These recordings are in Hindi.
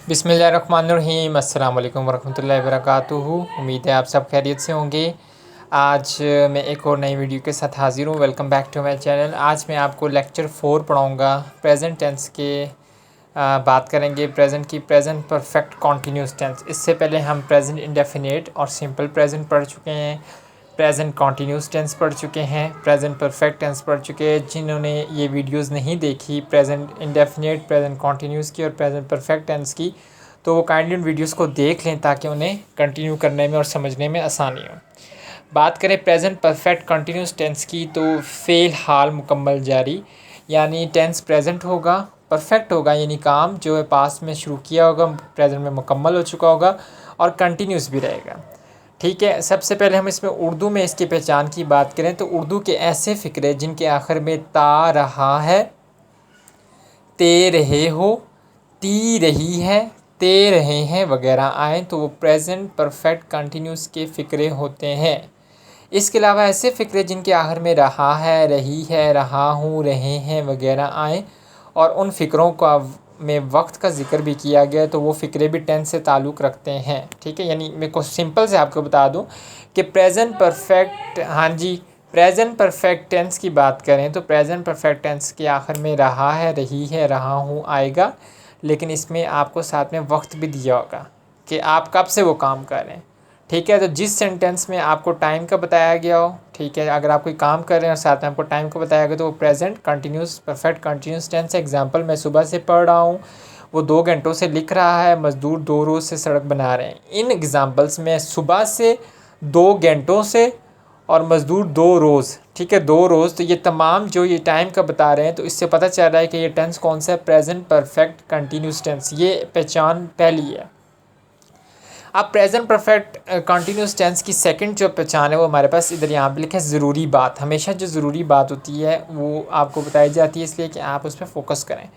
बिस्मिल्लाहिर्रहमानिर्रहीम अस्सलाम वालेकुम वरहमतुल्लाहि वबरकातुहू। उम्मीद है आप सब खैरियत से होंगे। आज मैं एक और नई वीडियो के साथ हाज़िर हूँ। Welcome back to my channel. आज मैं आपको लेक्चर 4 पढ़ाऊँगा। प्रेजेंट टेंस के बात करेंगे प्रेजेंट की, प्रेजेंट परफेक्ट कॉन्टीन्यूस टेंस। इससे पहले हम प्रेजेंट इंडेफिनिट और सिंपल प्रेजेंट पढ़ चुके हैं, प्रेजेंट कॉन्टीन्यूस टेंस पढ़ चुके हैं, प्रेजेंट परफेक्ट टेंस पढ़ चुके हैं। जिन्होंने ये वीडियोस नहीं देखी प्रेजेंट इंडेफिनिट, प्रेजेंट कॉन्टीन्यूस की और प्रेजेंट परफेक्ट टेंस की, तो वो काइंडली उन वीडियोस को देख लें ताकि उन्हें कंटिन्यू करने में और समझने में आसानी हो। बात करें प्रेजेंट परफेक्ट कंटिन्यूस टेंस की, तो फ़ेल हाल मुकम्मल जारी, यानी टेंस प्रेजेंट होगा, परफेक्ट होगा, यानी काम जो है पास्ट में शुरू किया होगा प्रेजेंट में मुकम्मल हो चुका होगा और कंटिन्यूस भी रहेगा। ठीक है, सबसे पहले हम इसमें उर्दू में इसकी पहचान की बात करें तो उर्दू के ऐसे फ़िक्रे जिनके आखिर में ता रहा है, ते रहे हो, ती रही है, ते रहे हैं वगैरह आए तो वो प्रेजेंट परफेक्ट कंटिन्यूस के फ़िक्रे होते हैं। इसके अलावा ऐसे फ़िक्रे जिनके आखिर में रहा है, रही है, रहा हूँ, रहे हैं वगैरह आए और उन फ़िक्रों का में वक्त का ज़िक्र भी किया गया तो वो फ़िक्रे भी टेंस से ताल्लुक़ रखते हैं। ठीक है, यानी मैं को सिंपल से आपको बता दूँ कि प्रेजेंट परफेक्ट, हाँ जी, प्रेजेंट परफेक्ट टेंस की बात करें तो प्रेजेंट परफेक्ट टेंस के आखिर में रहा है, रही है, रहा हूँ आएगा, लेकिन इसमें आपको साथ में वक्त भी दिया होगा कि आप कब से वो काम कर रहे हैं। ठीक है, तो जिस सेंटेंस में आपको टाइम का बताया गया हो, ठीक है, अगर आप कोई काम कर रहे हैं और साथ में आपको टाइम का बताया गया तो वो present continuous perfect continuous tense है। एग्जांपल, मैं सुबह से पढ़ रहा हूँ, वो 2 घंटों से लिख रहा है, मज़दूर 2 रोज़ से सड़क बना रहे हैं। इन एग्जांपल्स में सुबह से, 2 घंटों से और मज़दूर 2 रोज़, ठीक है, 2 रोज़, तो ये तमाम जो ये टाइम का बता रहे हैं तो इससे पता चल रहा है कि ये टेंस कौन सा है, प्रेजेंट परफेक्ट कंटिन्यूस टेंस। ये पहचान पहली है। अब प्रेजेंट परफेक्ट कंटिन्यूस टेंस की सेकंड जो पहचान है वो हमारे पास इधर यहाँ पे लिखा है ज़रूरी बात। हमेशा जो ज़रूरी बात होती है वो आपको बताई जाती है इसलिए कि आप उस पर फोकस करें।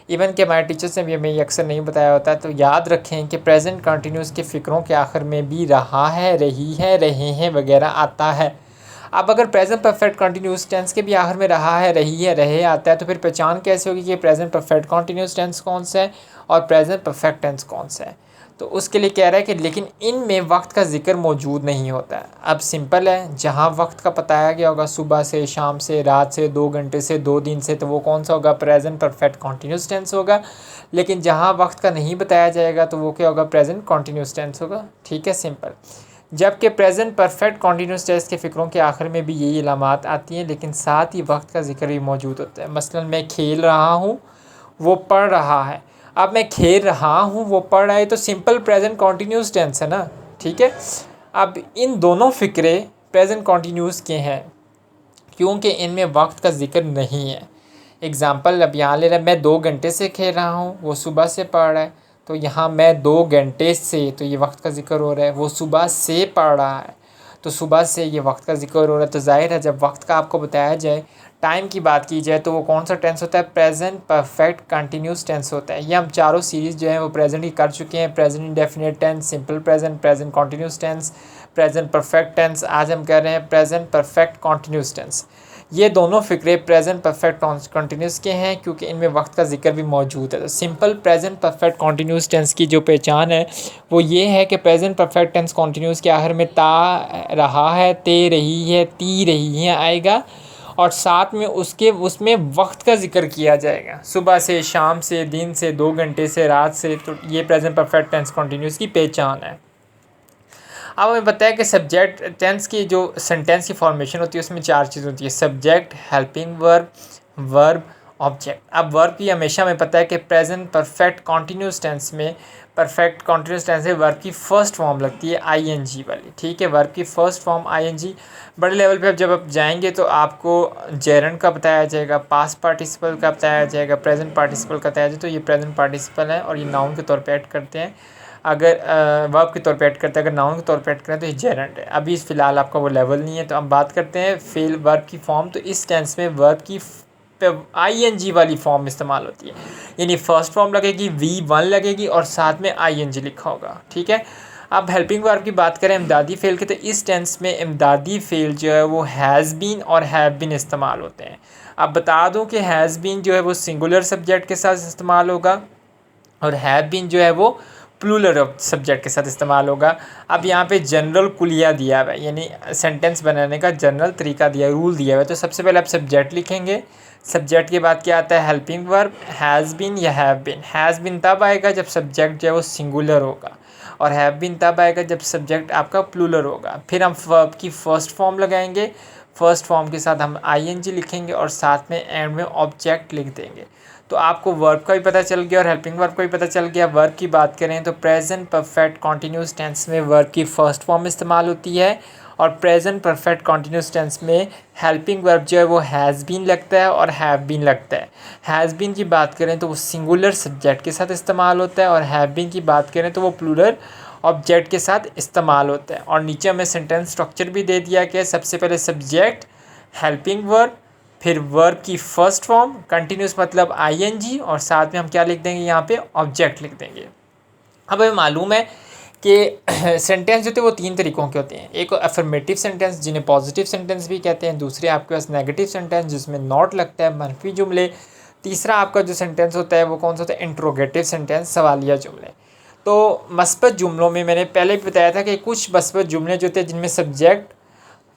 इवन कि हमारे टीचर्स ने भी हमें ये अक्सर नहीं बताया होता, तो याद रखें कि प्रेजेंट कंटिन्यूस के फ़िक्रों के आखिर में भी रहा है, रही है, रहे हैं वगैरह आता है। अब अगर प्रेजेंट परफेक्ट कंटिन्यूस टेंस के भी आखिर में रहा है, रही है, रहे आता है तो फिर पहचान कैसे होगी कि प्रेजेंट परफेक्ट कंटिन्यूस टेंस कौन सा है और प्रेजेंट परफेक्ट टेंस कौन सा है। तो उसके लिए कह रहा है कि लेकिन इनमें वक्त का जिक्र मौजूद नहीं होता है। अब सिंपल है, जहाँ वक्त का बताया गया होगा सुबह से, शाम से, रात से, 2 घंटे से, 2 दिन से, तो वो कौन सा होगा, प्रेजेंट परफेक्ट कंटिन्यूस टेंस होगा। लेकिन जहाँ वक्त का नहीं बताया जाएगा तो वो क्या होगा, प्रेजेंट कंटिन्यूस टेंस होगा। ठीक है, सिंपल। जबकि प्रेजेंट परफेक्ट कंटिन्यूस टेंस के फ़िक्रों के आखिर में भी यही अलामात आती हैं, लेकिन साथ ही वक्त का जिक्र भी मौजूद होता है। मसलन मैं खेल रहा हूँ, वो पढ़ रहा है। अब मैं खेल रहा हूँ, वो पढ़ रहा है, तो सिंपल प्रेजेंट कंटिन्यूस टेंस है ना। ठीक है, अब इन दोनों फ़िक्रे प्रेजेंट कंटिन्यूस के हैं क्योंकि इनमें वक्त का जिक्र नहीं है। एग्ज़ाम्पल अब यहाँ ले रहा है, मैं 2 घंटे से खेल रहा हूँ, वो सुबह से पढ़ रहा है, तो यहाँ मैं 2 घंटे से, तो ये वक्त का जिक्र हो रहा है। वो सुबह से पढ़ रहा है तो सुबह से ये वक्त का जिक्र हो रहा है। तो जाहिर है जब वक्त का आपको बताया जाए, टाइम की बात की जाए, तो वो कौन सा टेंस होता है, प्रेजेंट परफेक्ट कंटिन्यूस टेंस होता है। ये हम चारों सीरीज़ जो है वो प्रेजेंट ही कर चुके हैं, present indefinite tense, simple present, present continuous tense, present perfect tense. आज हम कर रहे हैं प्रेजेंट परफेक्ट कंटिन्यूस टेंस। ये दोनों फ़िक्रे प्रेजेंट परफेक्ट कंटिन्यूस के हैं क्योंकि इनमें वक्त का जिक्र भी मौजूद है। तो simple present perfect continuous tense की जो पहचान है वो ये है कि प्रेजेंट परफेक्ट टेंस कंटिन्यूस के आखिर में ता रहा है, ते रही है, ती रही है आएगा और साथ में उसमें वक्त का जिक्र किया जाएगा, सुबह से, शाम से, दिन से, 2 घंटे से, रात से। तो ये प्रेजेंट परफेक्ट टेंस कंटिन्यूस की पहचान है। अब हमें बताया कि सब्जेक्ट टेंस की जो सेंटेंस की फॉर्मेशन होती है उसमें 4 चीज़ होती है, subject, helping verb, verb, object. अब वर्ब की हमेशा हमें पता है कि प्रेजेंट परफेक्ट कंटिन्यूस टेंस में, परफेक्ट कंटिन्यूस टेंस में वर्ब की फ़र्स्ट फॉर्म लगती है आईएनजी वाली। ठीक है, वर्ब की फ़र्स्ट फॉर्म आईएनजी। बड़े लेवल पे अब जब आप जाएंगे तो आपको जेरंड का बताया जाएगा, पास्ट पार्टिसिपल का बताया जाएगा, प्रेजेंट पार्टिसिपल का बताया जाएगा। तो ये प्रेजेंट पार्टिसिपल है और ये नाउन के तौर पे ऐड करते हैं। अगर वर्ब के तौर पे ऐड करते हैं, अगर नाउन के तौर पे ऐड करें तो ये जेरंड है। अभी फ़िलहाल आपका वो लेवल नहीं है। तो हम बात करते हैं फेल वर्ब की फॉर्म। तो इस टेंस में वर्ब की आईएनजी वाली फॉर्म इस्तेमाल होती है, यानी फर्स्ट फॉर्म लगेगी, V1 लगेगी और साथ में आईएनजी लिखा होगा। ठीक है, अब हेल्पिंग वर्ब की बात करें इमदादी फ़ेल की, तो इस टेंस में इमदादी फ़ेल जो है वो हैज़ बीन और हैव बीन इस्तेमाल होते हैं। अब बता दूं कि हैज़ बीन जो है वो सिंगुलर सब्जेक्ट के साथ इस्तेमाल होगा और हैव बीन जो है वो प्लूरल ऑफ सब्जेक्ट के साथ इस्तेमाल होगा। अब यहाँ पे जनरल कुलिया दिया हुआ है, यानी सेंटेंस बनाने का जनरल तरीका दिया, रूल दिया हुआ है। तो सबसे पहले आप सब्जेक्ट लिखेंगे। सब्जेक्ट के बाद क्या आता है, हेल्पिंग वर्ब, हैज़ बीन या हैव बीन। हैज़ बीन तब आएगा जब सब्जेक्ट जो है वो सिंगुलर होगा, और हैव बीन तब आएगा जब सब्जेक्ट आपका प्लूरल होगा। फिर हम वर्ब की फर्स्ट फॉर्म लगाएंगे। फर्स्ट फॉर्म के साथ हम आईएनजी लिखेंगे और साथ में एंड में ऑब्जेक्ट लिख देंगे। तो आपको वर्ब का भी पता चल गया और हेल्पिंग वर्ब का भी पता चल गया। वर्ब की बात करें तो प्रेजेंट परफेक्ट कॉन्टिन्यूस टेंस में वर्ब की फर्स्ट फॉर्म इस्तेमाल होती है, और प्रेजेंट परफेक्ट कॉन्टिन्यूस टेंस में हेल्पिंग वर्ब जो है वो हैज़ बीन लगता है और हैव बीन लगता है। हैज़ बीन की बात करें तो वो सिंगुलर सब्जेक्ट के साथ इस्तेमाल होता है, और हैव बीन की बात करें तो वो प्लूरल ऑब्जेक्ट के साथ इस्तेमाल होता है। और नीचे हमें सेंटेंस स्ट्रक्चर भी दे दिया कि सबसे पहले सब्जेक्ट, हेल्पिंग वर्ब, फिर वर्ब की फर्स्ट फॉर्म कंटिन्यूस मतलब आईएनजी, और साथ में हम क्या लिख देंगे यहाँ पे, ऑब्जेक्ट लिख देंगे। अब हमें मालूम है कि सेंटेंस जो होते हैं वो 3 तरीक़ों के होते हैं। एक अफर्मेटिव सेंटेंस जिन्हें पॉजिटिव सेंटेंस भी कहते हैं, दूसरे आपके पास नेगेटिव सेंटेंस जिसमें नॉट लगता है, मनफी जुमले। तीसरा आपका जो सेंटेंस होता है वो कौन सा होता है, इंट्रोगेटिव सेंटेंस, सवालिया जुमले। तो मस्बत जुमलों में मैंने पहले भी बताया था कि कुछ मस्बत जुमले जो होते हैं जिनमें सब्जेक्ट,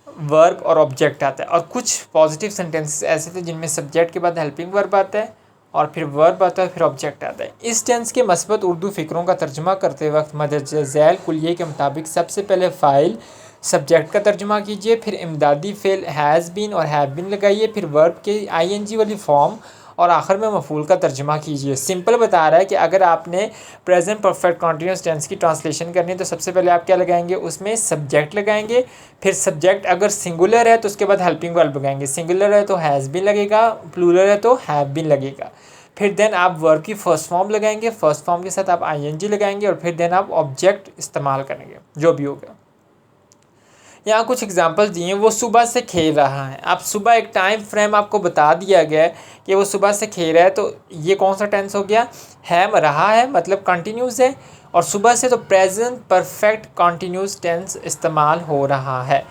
वर्ब और ऑब्जेक्ट आता है, और कुछ पॉजिटिव सेंटेंसेस ऐसे थे जिनमें सब्जेक्ट के बाद हेल्पिंग वर्ब आता है और फिर वर्ब आता है, फिर ऑब्जेक्ट आता है। इस टेंस के मस्बत उर्दू फ़िक्रों का तर्जुमा करते वक्त मदद झैल कुलिये के मुताबिक सबसे पहले फ़ाइल सब्जेक्ट का तर्जुमा कीजिए, फिर इमदादी फ़ेल हैज़ बीन और हैव बीन लगाइए, फिर वर्ब के आईएनजी वाली फॉर्म, और आखिर में मफूल का तर्जुमा कीजिए। सिंपल बता रहा है कि अगर आपने प्रेजेंट परफेक्ट कॉन्टिन्यूस टेंस की ट्रांसलेशन करनी है तो सबसे पहले आप क्या लगाएंगे, उसमें सब्जेक्ट लगाएंगे। फिर सब्जेक्ट अगर सिंगुलर है तो उसके बाद हेल्पिंग वर्ब लगाएंगे, सिंगुलर है तो हैज़ बीन लगेगा, प्लूरल है तो हैव बीन लगेगा। फिर देन आप वर्ब की फर्स्ट फॉर्म लगाएंगे, फर्स्ट फॉर्म के साथ आप आईएनजी लगाएंगे, और फिर देन आप ऑब्जेक्ट इस्तेमाल करेंगे, जो भी होगा। यहाँ कुछ एग्जांपल्स दिए हैं। वो सुबह से खेल रहा है। अब सुबह एक टाइम फ्रेम आपको बता दिया गया है कि वो सुबह से खेल रहा है, तो ये कौन सा टेंस हो गया, है रहा है मतलब कंटिन्यूस है, और सुबह से तो प्रेजेंट परफेक्ट कंटिन्यूस टेंस इस्तेमाल हो रहा है।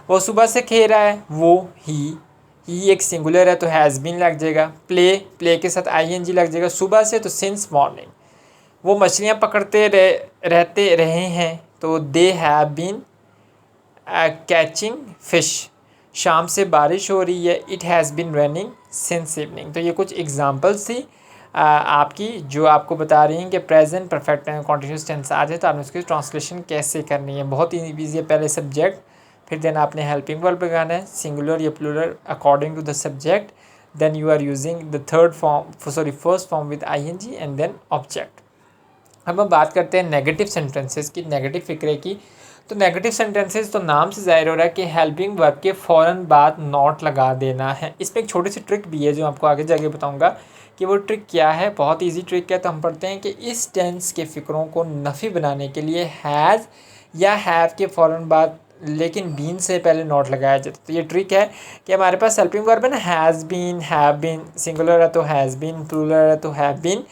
वो सुबह से खेल रहा है, वो ही एक सिंगुलर है तो हैज़ बीन लग जाएगा। प्ले के साथ आईएनजी लग जाएगा। सुबह से तो सिंस मॉर्निंग। वो मछलियाँ पकड़ते रहते रहे हैं तो they have been catching fish. शाम से बारिश हो रही है, it has been raining since evening. तो ये कुछ एग्जांपल्स थी आपकी जो आपको बता रही हैं कि प्रेजेंट परफेक्ट कॉन्टिन्यूस टेंस आ जाए तो आपने उसकी ट्रांसलेशन कैसे करनी है। बहुत ही ईजी है। पहले सब्जेक्ट, फिर देन आपने हेल्पिंग वर्ब लगाना है, सिंगुलर या plural according to the subject, then you are using the first form with ING and then object. अब हम बात करते हैं नेगेटिव सेंटेंसेस की, नेगेटिव फिक्रे की। तो नेगेटिव सेंटेंसेस तो नाम से ज़ाहिर हो रहा है कि हेल्पिंग वर्ब के फ़ौरन बाद नॉट लगा देना है। इसमें एक छोटी सी ट्रिक भी है जो आपको आगे जाके बताऊंगा कि वो ट्रिक क्या है। बहुत इजी ट्रिक है। तो हम पढ़ते हैं कि इस टेंस के फ़िक्रों को नफ़ी बनाने के लिए हैज़ या हैव के फ़ौरन बाद लेकिन बीन से पहले नॉट लगाया जाता है। तो ये ट्रिक है कि हमारे पास हेल्पिंग वर्ब है ना, has been, have been, singular है तो हैज़ बीन, प्लूरल है तो हैव बीन।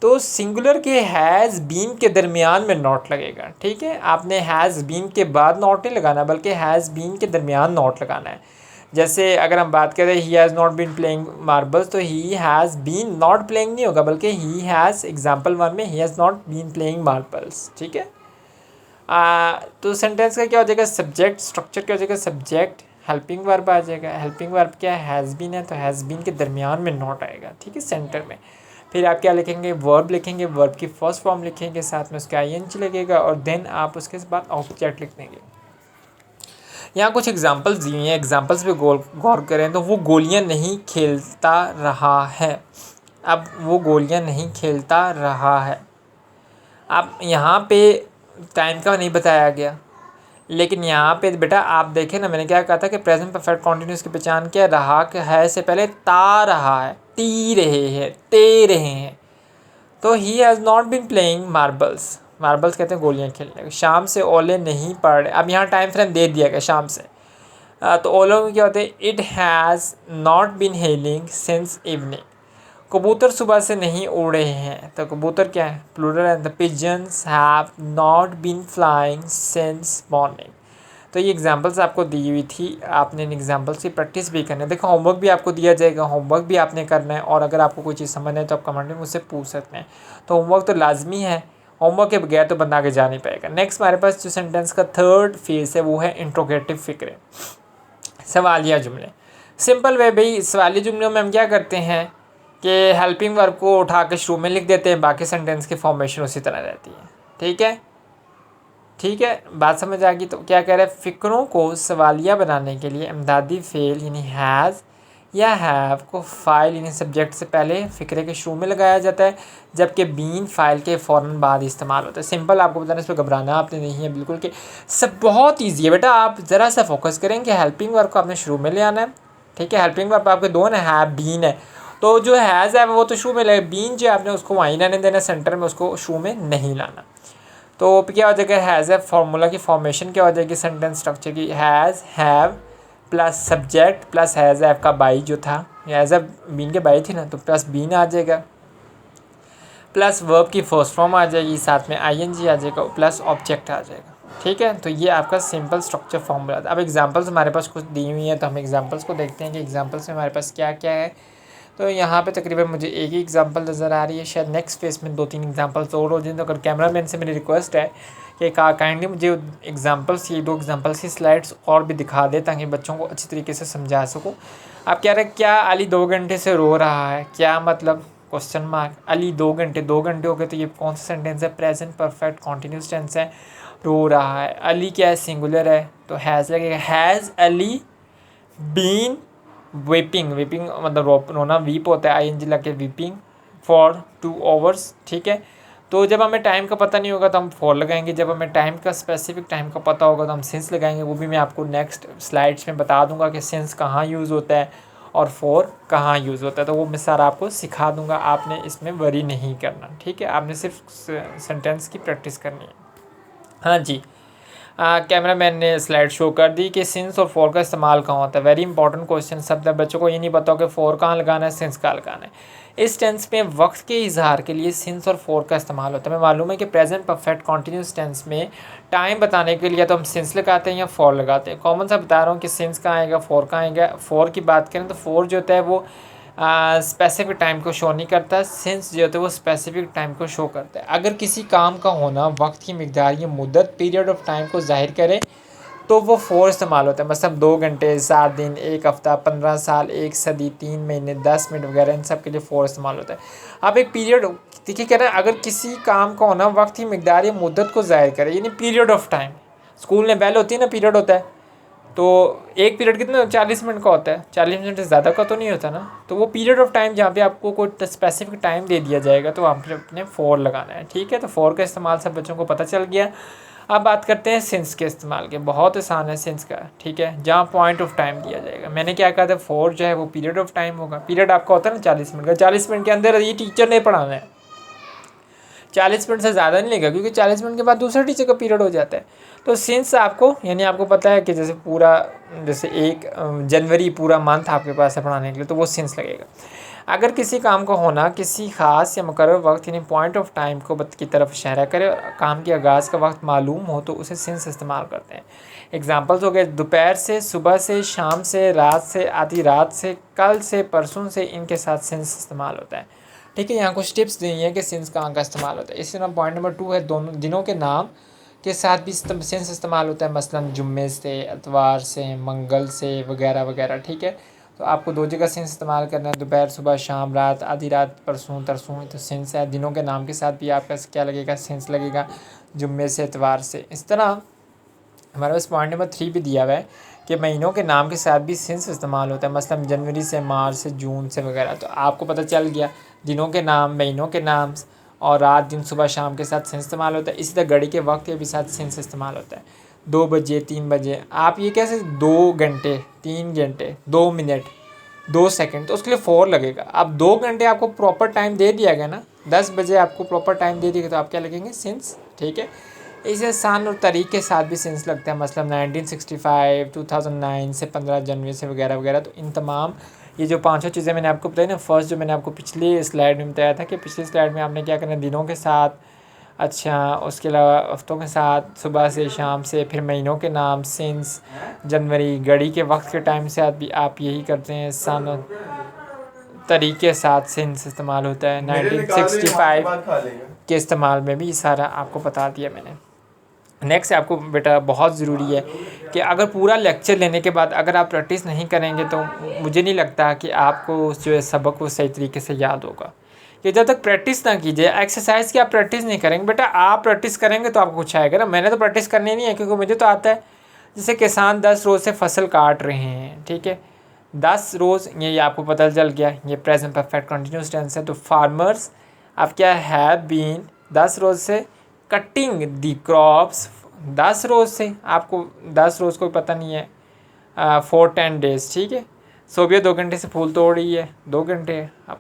तो सिंगुलर के हैज़ बीन के दरमियान में नॉट लगेगा। ठीक है, आपने हैज़ बीन के बाद नॉट नहीं लगाना बल्कि हैज़ बीन के दरमियान नॉट लगाना है। जैसे अगर हम बात करें he has not been playing marbles, तो he has been not playing नहीं होगा बल्कि ही हैज़, एग्जाम्पल 1 में he has not been playing marbles. ठीक है, तो सेंटेंस का क्या हो जाएगा, सब्जेक्ट स्ट्रक्चर क्या हो जाएगा, सब्जेक्ट हेल्पिंग वर्ब आ जाएगा। हेल्पिंग वर्ब क्या है, हैज़ बीन है तो हैज़ बीन के दरमियान में नॉट आएगा। ठीक है, सेंटर में। फिर आप क्या लिखेंगे, वर्ब लिखेंगे, वर्ब की फर्स्ट फॉर्म लिखेंगे, साथ में उसका आईएनजी लगेगा, और देन आप उसके बाद ऑब्जेक्ट लिख देंगे। यहाँ कुछ एग्जांपल्स दिए हैं, एग्जांपल्स पे गौर करें। तो वो गोलियाँ नहीं खेलता रहा है। अब वो गोलियाँ नहीं खेलता रहा है। अब यहाँ पे टाइम का नहीं बताया गया, लेकिन यहाँ पे बेटा आप देखें ना, मैंने क्या कहा था कि प्रेजेंट परफेक्ट कॉन्टिन्यूस की पहचान क्या, रहा है से पहले ता रहा है, टी रहे हैं, ते रहे हैं। तो he has not been playing marbles, marbles कहते हैं गोलियाँ खेलने को। शाम से ओले नहीं पड़ रहे। अब यहाँ टाइम फ्रेम दे दिया गया शाम से, तो ओलों में क्या होते हैं, it has not been hailing since evening. कबूतर सुबह से नहीं उड़े हैं, तो कबूतर क्या है, प्लूरल है। The pigeons have not been flying since morning. तो ये एग्जांपल्स आपको दी हुई थी, आपने इन एग्जांपल्स की प्रैक्टिस भी करनी है। देखो होमवर्क भी आपको दिया जाएगा, होमवर्क भी आपने करना है, और अगर आपको कोई चीज़ समझना है तो आप कमेंट में मुझसे पूछ सकते हैं। तो होमवर्क तो लाजमी है, होमवर्क के बगैर तो बंदा आगे जा नहीं पाएगा। नेक्स्ट हमारे पास जो सेंटेंस का थर्ड फेज है वो है इंट्रोगेटिव फिक्रे, सवालिया जुमले। सिंपल वे भाई, सवालिया जुमलों में हम क्या करते हैं कि हेल्पिंग वर्ब को उठा के शुरू में लिख देते हैं, बाकी सेंटेंस की फॉर्मेशन उसी तरह रहती है। ठीक है, ठीक है, बात समझ आ गई। तो क्या कह रहे हैं, फ़िक्रों को सवालिया बनाने के लिए इमदादी फ़ेल यानी हैज़ या हैव को फ़ाइल यानी सब्जेक्ट से पहले फ़िक्रे के शुरू में लगाया जाता है, जबकि बीन फ़ाइल के फ़ौरन बाद इस्तेमाल होता है। सिंपल, आपको बताना, इस पर घबराना आपने नहीं है बिल्कुल, कि सब बहुत ईजी है बेटा। आप ज़रा सा फोकस करें कि हेल्पिंग वर्ब को आपने शुरू में ले आना है। ठीक है, हेल्पिंग वर्ब आपके दो ना, हैव बीन है, तो जो हैज़ है वो तो शुरू में लगे, बीन जो आपने उसको वहीं रहने देना, सेंटर में उसको शुरू में नहीं लाना। तो क्या हो जाएगा, हैज़ है फार्मूला की फॉर्मेशन क्या हो जाएगी सेंटेंस स्ट्रक्चर की, has have plus subject plus has have का बाई जो था, हैज़ हैव बीन के बाई थी ना, तो प्लस बीन आ जाएगा, प्लस वर्ब की फर्स्ट फॉर्म आ जाएगी, साथ में आईएनजी आ जाएगा, प्लस ऑब्जेक्ट आ जाएगा। ठीक है, तो ये आपका सिंपल स्ट्रक्चर फॉर्मूला था। अब एग्जांपल्स हमारे पास कुछ दी हुई हैं, तो हम एग्जांपल्स को देखते हैं कि एग्जांपल्स में हमारे पास क्या क्या है। तो यहाँ पे तकरीबन मुझे एक ही एग्जांपल नज़र आ रही है, शायद नेक्स्ट फेस में 2-3 एग्जांपल्स और हो जाए। तो अगर कैमरा मैन से मेरी रिक्वेस्ट है कि काइंडली मुझे एग्जांपल्स, ये 2 एग्जांपल्स की स्लाइड्स और भी दिखा दे ताकि बच्चों को अच्छी तरीके से समझा सकूँ। आप कह रहे हैं क्या अली 2 घंटे से रो रहा है, क्या मतलब, क्वेश्चन मार्क। अली 2 घंटे हो गए, तो ये कौन सा सेंटेंस है, प्रेजेंट परफेक्ट कॉन्टीन्यूस टेंस है, रो रहा है। अली क्या है, सिंगुलर है, तो हैज़ लगेगा, has Ali been weeping, weeping मतलब रोना, वीप होता है, आईएनजी लगे, वीपिंग फॉर 2 आवर्स। ठीक है, तो जब हमें टाइम का पता नहीं होगा तो हम फॉर लगाएंगे, जब हमें टाइम का स्पेसिफिक टाइम का पता होगा तो हम सिंस लगाएंगे। वो भी मैं आपको नेक्स्ट स्लाइड्स में बता दूंगा कि सिंस कहाँ यूज़ होता है और फॉर कहाँ यूज़ होता है, तो वो मैं सारा आपको सिखा दूंगा, आपने इसमें वरी नहीं करना। ठीक है, आपने सिर्फ सेंटेंस की प्रैक्टिस करनी है। हाँ जी, कैमरा मैन ने स्लाइड शो कर दी कि सिंस और फॉर का इस्तेमाल कहाँ होता है। वेरी इंपॉर्टेंट क्वेश्चन, सब बच्चों को ये नहीं पता हो कि फॉर कहाँ लगाना है, सिंस कहाँ लगाना है। इस टेंस में वक्त के इजहार के लिए सिंस और फॉर का इस्तेमाल होता है। हमें मालूम है कि प्रेजेंट परफेक्ट कॉन्टीन्यूस टेंस में टाइम बताने के लिए तो हम सिंस लगाते हैं या फॉर लगाते हैं। कॉमन सा बता रहा हूँ कि सिंस कहाँ आएगा, फॉर कहाँ आएगा। फॉर की बात करें तो फॉर जो होता है वो स्पेसिफिक टाइम को शो नहीं करता, सिंस जो होता है वो स्पेसिफिक टाइम को शो करता है। अगर किसी काम का होना वक्त की मिकदार या मुद्दत, पीरियड ऑफ टाइम को जाहिर करे तो वो फॉर इस्तेमाल होता है। मतलब 2 घंटे, 7 दिन, 1 हफ़्ता, 15 साल, 1 सदी, 3 महीने, 10 मिनट वगैरह, इन सब के लिए फॉर इस्तेमाल होता है। अब एक पीरियड, देखिए कह रहे हैं अगर किसी काम का होना वक्त की मिकदार या मुद्दत को जाहिर करे, यानी पीरियड ऑफ टाइम। स्कूल में बेल होती है ना, पीरियड होता है, तो एक पीरियड कितना 40 मिनट का होता है, 40 मिनट से ज़्यादा का तो नहीं होता ना। तो वो पीरियड ऑफ टाइम जहाँ पे आपको कोई स्पेसिफिक टाइम दे दिया जाएगा तो आपने अपने फॉर लगाना है। ठीक है, तो फॉर का इस्तेमाल सब बच्चों को पता चल गया। अब बात करते हैं सिंस के इस्तेमाल के। बहुत आसान है सिंस का। ठीक है, जहाँ पॉइंट ऑफ टाइम दिया जाएगा, मैंने क्या कहा था, फॉर जो है वो पीरियड ऑफ टाइम होगा। पीरियड आपका होता है ना 40 मिनट का, 40 मिनट के अंदर ये टीचर ने पढ़ाना है, 40 मिनट से ज़्यादा नहीं लेगा, क्योंकि 40 मिनट के बाद दूसरा टीचर का पीरियड हो जाता है। तो सिंस आपको, यानी आपको पता है कि जैसे पूरा, जैसे 1 जनवरी पूरा मंथ आपके पास है पढ़ाने के लिए, तो वो सिंस लगेगा। अगर किसी काम का होना किसी ख़ास या मुकर्रर वक्त यानी पॉइंट ऑफ टाइम को की तरफ इशारा करे और काम के आगाज़ का वक्त मालूम हो तो उसे सिंस इस्तेमाल करते हैं। एग्जांपल्स हो गए, दोपहर से, सुबह से, शाम से, रात से, आधी रात से, कल से, परसों से, इनके साथ सिंस इस्तेमाल होता है। ठीक है, यहाँ कुछ टिप्स दी हैं कि सिंस कहाँ का इस्तेमाल होता है। इसी तरह पॉइंट नंबर 2 है, दोनों दिनों के नाम के साथ भी सिंस इस्तेमाल होता है, मसलन जुम्मे से, इतवार से, मंगल से, वगैरह वगैरह। ठीक है, तो आपको 2 जगह सिंस इस्तेमाल करना है, दोपहर, सुबह, शाम, रात, आधी रात, परसों, तरसों, तो सिंस है। दिनों के नाम के साथ भी आपका क्या लगेगा, सिंस लगेगा, जुम्मे से, इतवार से। इस तरह हमारे पास पॉइंट नंबर 3 भी दिया हुआ है कि महीनों के नाम के साथ भी सिंस इस्तेमाल होता है, मसलन जनवरी से, मार्च से, जून से वगैरह। तो आपको पता चल गया, दिनों के नाम, महीनों के नाम और रात, दिन, सुबह, शाम के साथ सिंस इस्तेमाल होता है। इसी तरह घड़ी के वक्त के भी साथ सिंस इस्तेमाल होता है। 2 बजे, 3 बजे, आप ये कैसे 2 घंटे, 3 घंटे, 2 मिनट, 2 सेकंड, तो उसके लिए फॉर लगेगा। अब 2 घंटे आपको प्रॉपर टाइम दे दिया गया ना, 10 बजे आपको प्रॉपर टाइम दे दिया गया, तो आप क्या लगेंगे, सिंस। ठीक है, इसे आसान और तरीके के साथ भी सिंस लगता है, मतलब 1965, 2009 से, 15 जनवरी से, वगैरह वगैरह। तो इन तमाम ये जो 5 चीज़ें मैंने आपको बताई ना, फर्स्ट जो मैंने आपको पिछली स्लाइड में बताया था कि पिछली स्लाइड में आपने क्या करना है, दिनों के साथ अच्छा, उसके अलावा हफ्तों के साथ, सुबह से, शाम से, फिर महीनों के नाम सिंस, जनवरी, घड़ी के वक्त के टाइम से आप यही करते हैं। सन तरीके के साथ सिंस इस्तेमाल होता है। 1965 के इस्तेमाल में भी सारा आपको बता दिया मैंने। नेक्स्ट आपको बेटा बहुत ज़रूरी है कि अगर पूरा लेक्चर लेने के बाद अगर आप प्रैक्टिस नहीं करेंगे तो मुझे नहीं लगता कि आपको जो है सबक वो सही तरीके से याद होगा। कि जब तक प्रैक्टिस ना कीजिए, एक्सरसाइज की आप प्रैक्टिस नहीं करेंगे बेटा, आप प्रैक्टिस करेंगे तो आपको कुछ आएगा ना। मैंने तो प्रैक्टिस करनी नहीं है क्योंकि मुझे तो आता है। जैसे किसान 10 रोज़ से फसल काट रहे हैं, ठीक है, 10 रोज़, ये आपको पता चल गया, ये प्रेजेंट परफेक्ट कंटिन्यूस टेंस है। तो फार्मर्स आप क्या हैव बीन 10 रोज़ से कटिंग दी क्रॉप्स, 10 रोज़ से, आपको 10 रोज़ को पता नहीं है, फॉर 10 डेज़, ठीक है। सोबिया 2 घंटे से फूल तोड़ रही है, 2 घंटे, अब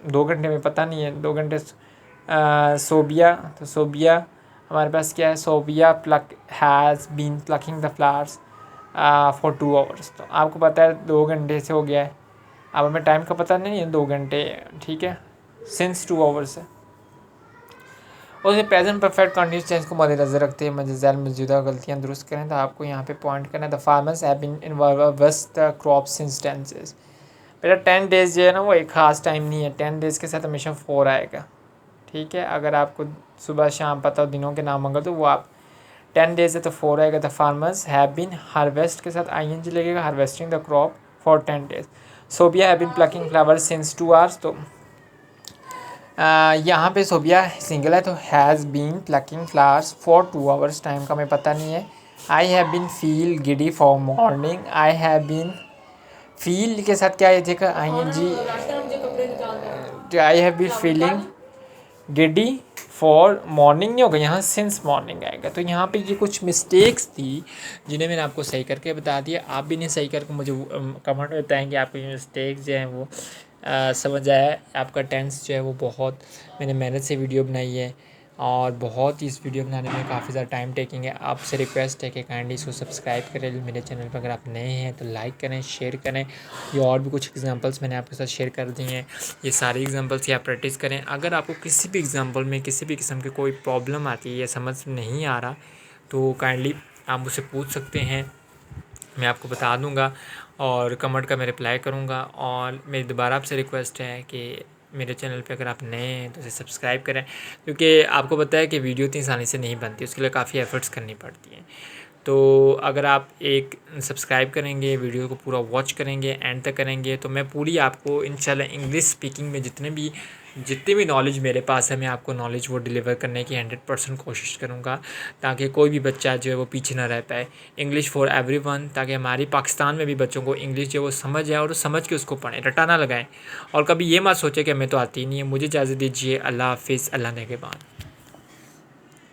2 घंटे में पता नहीं है, 2 घंटे सोबिया, तो सोबिया हमारे पास क्या है, Sobia pluck has been plucking the flowers for 2 hours. तो आपको पता है 2 घंटे से हो गया है, अब हमें टाइम का पता नहीं है, 2 घंटे, ठीक है, सिंस 2 आवर्स है। और ये प्रेजेंट परफेक्ट कंटिन्यूस टेंस को मद्देनजर रखते हैं मौजूदा मौजूदा गलतियाँ दुरुस्त करें। तो आपको यहाँ पे पॉइंट करना है, the farmers have been involved the crop since tenses. बेटा 10 डेज़ जो है ना वो एक ख़ास टाइम नहीं है, 10 डेज़ के साथ हमेशा 4 आएगा, ठीक है। अगर आपको सुबह शाम पता हो दिनों के नाम अगर, तो वो आप 10 डेज़ है तो 4 आएगा। The farmers have been harvest के साथ ING लगेगा, harvesting the crop for 10 days. Sobia have been plucking flowers since 2 hours. तो यहाँ पे सोबिया सिंगल है तो has been plucking flowers for 2 hours, time का हमें पता नहीं है। I have been feel giddy for morning, I have been feel के साथ क्या है देखा ING, I have been feeling giddy for morning नहीं होगा, यहाँ सिंस मॉर्निंग आएगा। तो यहाँ पे ये कुछ मिस्टेक्स थी जिन्हें मैंने आपको सही करके बता दिया। आप भी नहीं सही करके मुझे कमेंट में बताएं कि आपको ये मिस्टेक्स जो हैं वो समझ आया। आपका टेंस जो है वो बहुत मैंने मेहनत से वीडियो बनाई है और बहुत ही इस वीडियो बनाने में काफ़ी ज़्यादा टाइम टेकिंग है। आपसे रिक्वेस्ट है कि काइंडली इसको सब्सक्राइब करें मेरे चैनल पर। अगर आप नए हैं तो लाइक करें, शेयर करें। ये और भी कुछ एग्जांपल्स मैंने आपके साथ शेयर कर दिए हैं, ये सारे एग्जांपल्स की आप प्रैक्टिस करें। अगर आपको किसी भी एग्जांपल में किसी भी किस्म की कोई प्रॉब्लम आती है या समझ नहीं आ रहा तो काइंडली आप मुझसे पूछ सकते हैं, मैं आपको बता दूंगा और कमेंट का मैं रिप्लाई करूंगा। और मेरी दोबारा आपसे रिक्वेस्ट है कि मेरे चैनल पे अगर आप नए हैं तो इसे सब्सक्राइब करें, क्योंकि आपको पता है कि वीडियो इतनी आसानी से नहीं बनती, उसके लिए काफ़ी एफ़र्ट्स करनी पड़ती हैं। तो अगर आप एक सब्सक्राइब करेंगे, वीडियो को पूरा वॉच करेंगे, एंड तक करेंगे, तो मैं पूरी आपको इंशाल्लाह इंग्लिश स्पीकिंग में जितनी भी नॉलेज मेरे पास है मैं आपको नॉलेज वो डिलीवर करने की 100% कोशिश करूँगा, ताकि कोई भी बच्चा जो है वो पीछे ना रह पाए। इंग्लिश फॉर एवरीवन, ताकि हमारी पाकिस्तान में भी बच्चों को इंग्लिश जो है वो समझ आए और समझ के उसको पढ़ें, रटा ना लगाएं। और कभी ये मत सोचें कि हमें तो आती ही नहीं है। मुझे इजाज़त दीजिए, अल्लाह हाफिज़, अल्लाह ने के बाद।